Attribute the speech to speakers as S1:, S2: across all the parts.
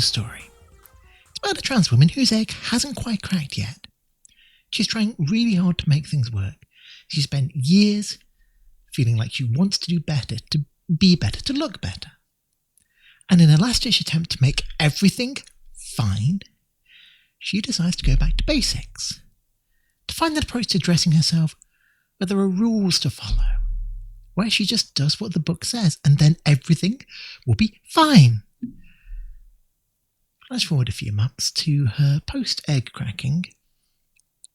S1: story. It's about a trans woman whose egg hasn't quite cracked yet. She's trying really hard to make things work. She spent years feeling like she wants to do better, to be better, to look better. And in a last-ditch attempt to make everything fine, she decides to go back to basics, to find that approach to dressing herself where there are rules to follow, where she just does what the book says, and then everything will be fine. Flash forward a few months to her post-egg cracking,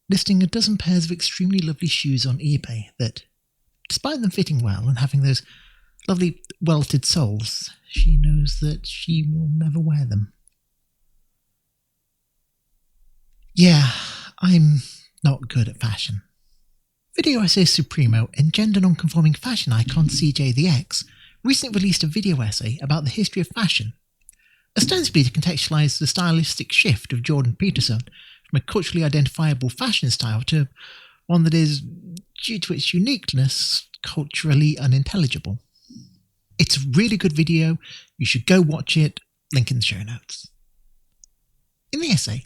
S1: listing a dozen pairs of extremely lovely shoes on eBay that, despite them fitting well and having those lovely welted soles, she knows that she will never wear them. Yeah, I'm not good at fashion. Video essay Supremo and gender non-conforming fashion icon CJ the X recently released a video essay about the history of fashion, ostensibly to contextualise the stylistic shift of Jordan Peterson from a culturally identifiable fashion style to one that is, due to its uniqueness, culturally unintelligible. It's a really good video, you should go watch it, link in the show notes. In the essay,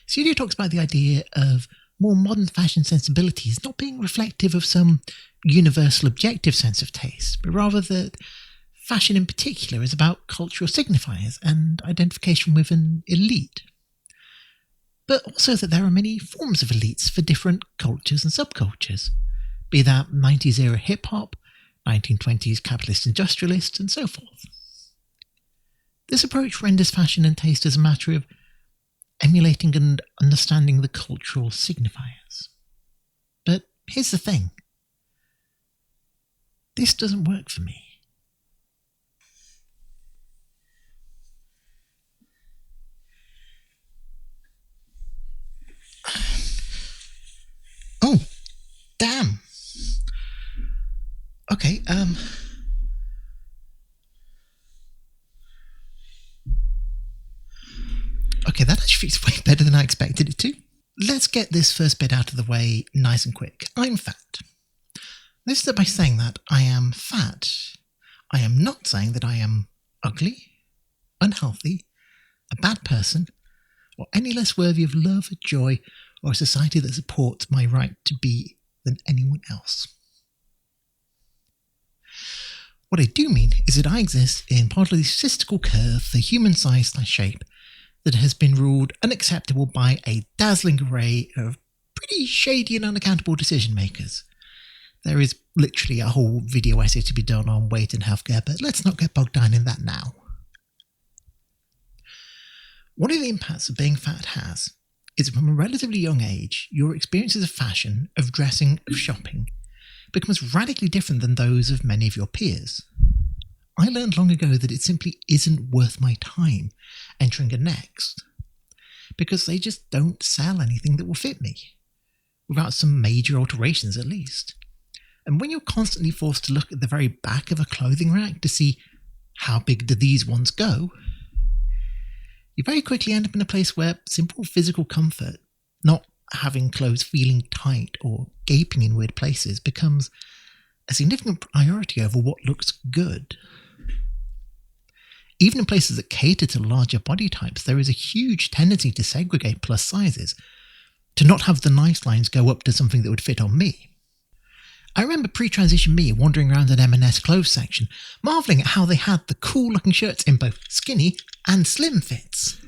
S1: CJ talks about the idea of more modern fashion sensibilities not being reflective of some universal objective sense of taste, but rather that fashion in particular is about cultural signifiers and identification with an elite. But also that there are many forms of elites for different cultures and subcultures, be that 90s era hip-hop, 1920s capitalist industrialist, and so forth. This approach renders fashion and taste as a matter of emulating and understanding the cultural signifiers. But here's the thing. This doesn't work for me. Oh, damn. Okay, Okay, that actually feels way better than I expected it to. Let's get this first bit out of the way nice and quick. I'm fat. This is by saying that I am fat. I am not saying that I am ugly, unhealthy, a bad person, or any less worthy of love, joy, or a society that supports my right to be than anyone else. What I do mean is that I exist in part of the statistical curve for human size/shape that has been ruled unacceptable by a dazzling array of pretty shady and unaccountable decision makers. There is literally a whole video essay to be done on weight and healthcare, but let's not get bogged down in that now. One of the impacts of being fat has is that from a relatively young age, your experiences of fashion, of dressing, of shopping becomes radically different than those of many of your peers. I learned long ago that it simply isn't worth my time entering a Next, because they just don't sell anything that will fit me, without some major alterations at least. And when you're constantly forced to look at the very back of a clothing rack to see how big do these ones go, you very quickly end up in a place where simple physical comfort, not having clothes feeling tight or gaping in weird places, becomes a significant priority over what looks good. Even in places that cater to larger body types, there is a huge tendency to segregate plus sizes, to not have the nice lines go up to something that would fit on me. I remember pre-transition me wandering around an M&S clothes section, marvelling at how they had the cool-looking shirts in both skinny and slim fits.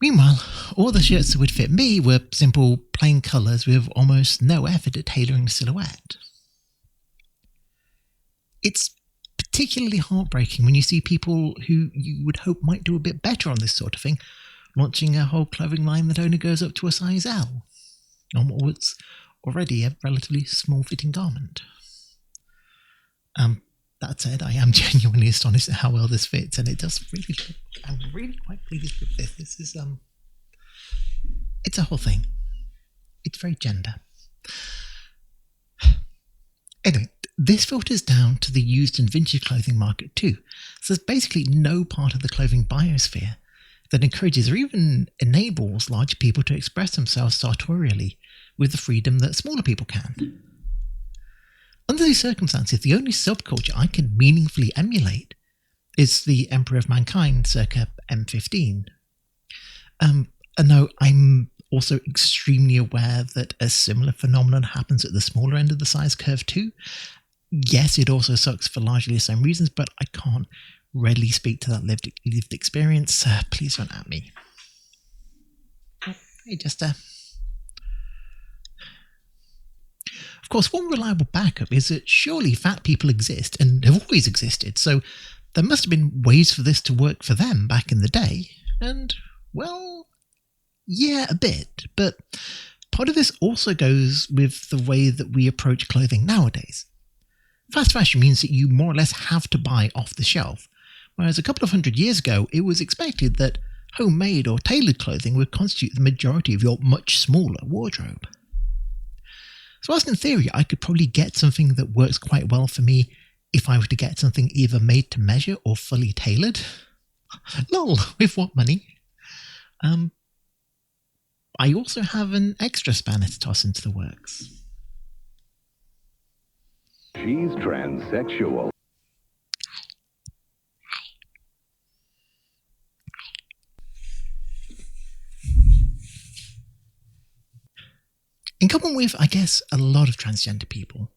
S1: Meanwhile, all the shirts that would fit me were simple, plain colours with almost no effort at tailoring the silhouette. It's particularly heartbreaking when you see people who you would hope might do a bit better on this sort of thing, launching a whole clothing line that only goes up to a size L, on what was already a relatively small-fitting garment. That said, I am genuinely astonished at how well this fits, and it does really look, I'm really quite pleased with this. This is, it's a whole thing. It's very gender. Anyway, this filters down to the used and vintage clothing market too. So there's basically no part of the clothing biosphere that encourages or even enables larger people to express themselves sartorially with the freedom that smaller people can. Under these circumstances, the only subculture I can meaningfully emulate is the Emperor of Mankind circa M15. And though I'm also extremely aware that a similar phenomenon happens at the smaller end of the size curve too. Yes, it also sucks for largely the same reasons, but I can't readily speak to that lived experience. Please don't at me. Hey, just Of course, one reliable backup is that surely fat people exist and have always existed, so there must have been ways for this to work for them back in the day. And, well, yeah, a bit, but part of this also goes with the way that we approach clothing nowadays. Fast fashion means that you more or less have to buy off the shelf, whereas a couple of 100 years ago it was expected that homemade or tailored clothing would constitute the majority of your much smaller wardrobe. So whilst in theory I could probably get something that works quite well for me if I were to get something either made to measure or fully tailored, lol, with what money? I also have an extra spanner to toss into the works.
S2: She's transsexual.
S1: In common with, I guess, a lot of transgender people,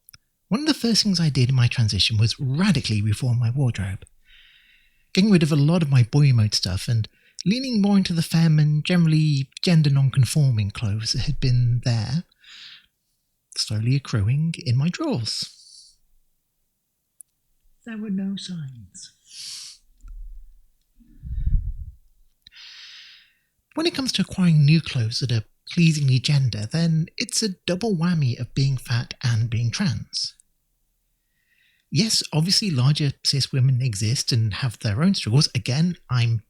S1: one of the first things I did in my transition was radically reform my wardrobe. Getting rid of a lot of my boy mode stuff and leaning more into the femme and generally gender non-conforming clothes that had been there, slowly accruing in my drawers. There were no signs. When it comes to acquiring new clothes that are pleasingly gender, then it's a double whammy of being fat and being trans. Yes, obviously larger cis women exist and have their own struggles. Again, I'm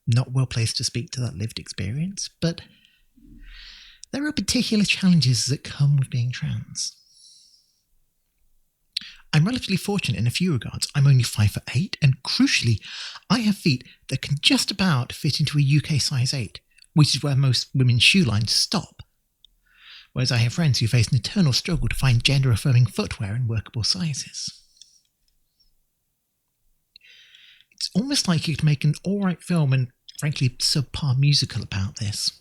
S1: not well placed to speak to that lived experience, but there are particular challenges that come with being trans. I'm relatively fortunate in a few regards. I'm only 5'8", and crucially, I have feet that can just about fit into a UK size 8, which is where most women's shoe lines stop. Whereas I have friends who face an eternal struggle to find gender-affirming footwear in workable sizes. It's almost like you could make an alright film and, frankly, subpar musical about this.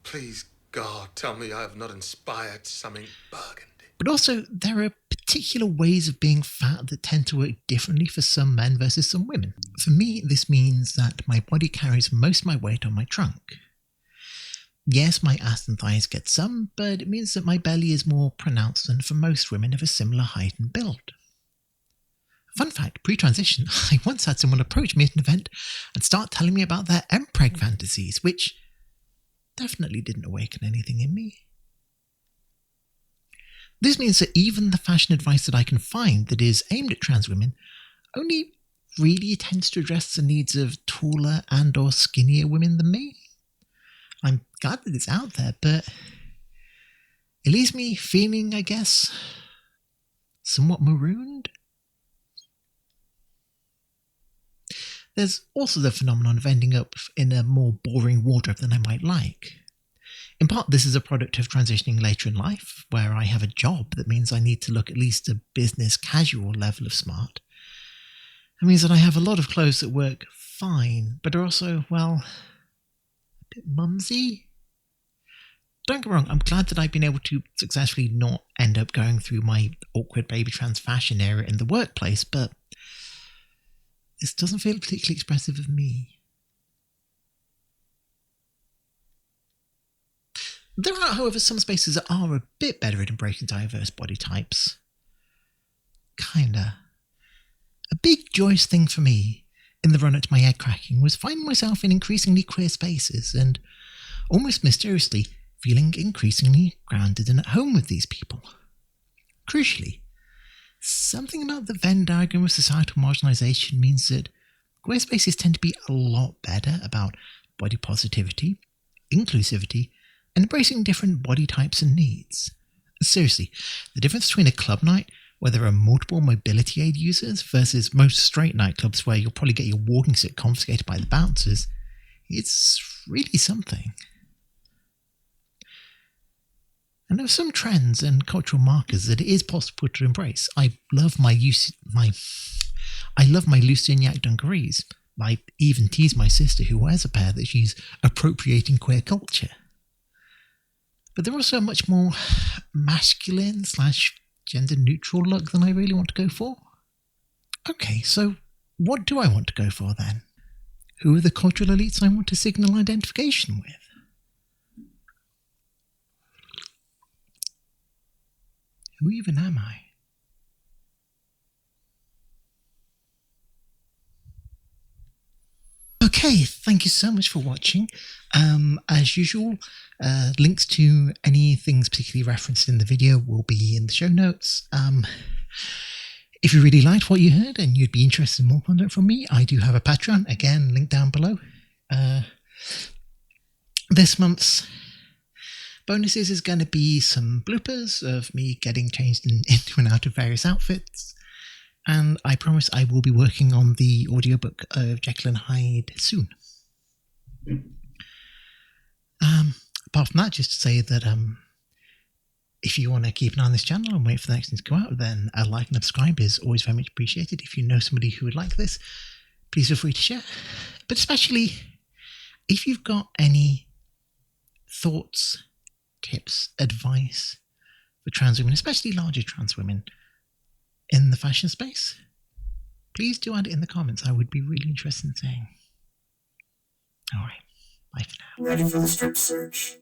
S3: Please, God, tell me I have not inspired something burgundy.
S1: But also, there are particular ways of being fat that tend to work differently for some men versus some women. For me, this means that my body carries most of my weight on my trunk. Yes, my ass and thighs get some, but it means that my belly is more pronounced than for most women of a similar height and build. Fun fact, pre-transition, I once had someone approach me at an event and start telling me about their MPreg fantasies, which definitely didn't awaken anything in me. This means that even the fashion advice that I can find that is aimed at trans women only really tends to address the needs of taller and or skinnier women than me. I'm glad that it's out there, but it leaves me feeling, I guess, somewhat marooned. There's also the phenomenon of ending up in a more boring wardrobe than I might like. In part, this is a product of transitioning later in life, where I have a job that means I need to look at least a business casual level of smart. It means that I have a lot of clothes that work fine, but are also, well, a bit mumsy. Don't get me wrong, I'm glad that I've been able to successfully not end up going through my awkward baby trans fashion era in the workplace, but this doesn't feel particularly expressive of me. There are, however, some spaces that are a bit better at embracing diverse body types. Kinda. A big joyous thing for me in the run-up to my egg cracking was finding myself in increasingly queer spaces and, almost mysteriously, feeling increasingly grounded and at home with these people. Crucially, something about the Venn diagram of societal marginalisation means that queer spaces tend to be a lot better about body positivity, inclusivity, and embracing different body types and needs. Seriously, the difference between a club night where there are multiple mobility aid users versus most straight nightclubs where you'll probably get your walking stick confiscated by the bouncers, it's really something. And there are some trends and cultural markers that it is possible to embrace. I love my I love my Luciagnac dungarees. I even tease my sister who wears a pair that she's appropriating queer culture. But they're also a much more masculine / gender neutral look than I really want to go for. Okay, so what do I want to go for then? Who are the cultural elites I want to signal identification with? Who even am I? Okay, thank you so much for watching. As usual, links to any things particularly referenced in the video will be in the show notes. If you really liked what you heard and you'd be interested in more content from me, I do have a Patreon, again, link down below. This month's bonuses is going to be some bloopers of me getting changed into and out of various outfits. And I promise I will be working on the audiobook of Jekyll and Hyde soon. Apart from that, just to say that if you want to keep an eye on this channel and wait for the next thing to come out, then a like and subscribe is always very much appreciated. If you know somebody who would like this, please feel free to share. But especially, if you've got any thoughts, tips, advice for trans women, especially larger trans women, in the fashion space, please do add it in the comments. I would be really interested in saying. Alright, bye for now.
S4: Ready for the strip search?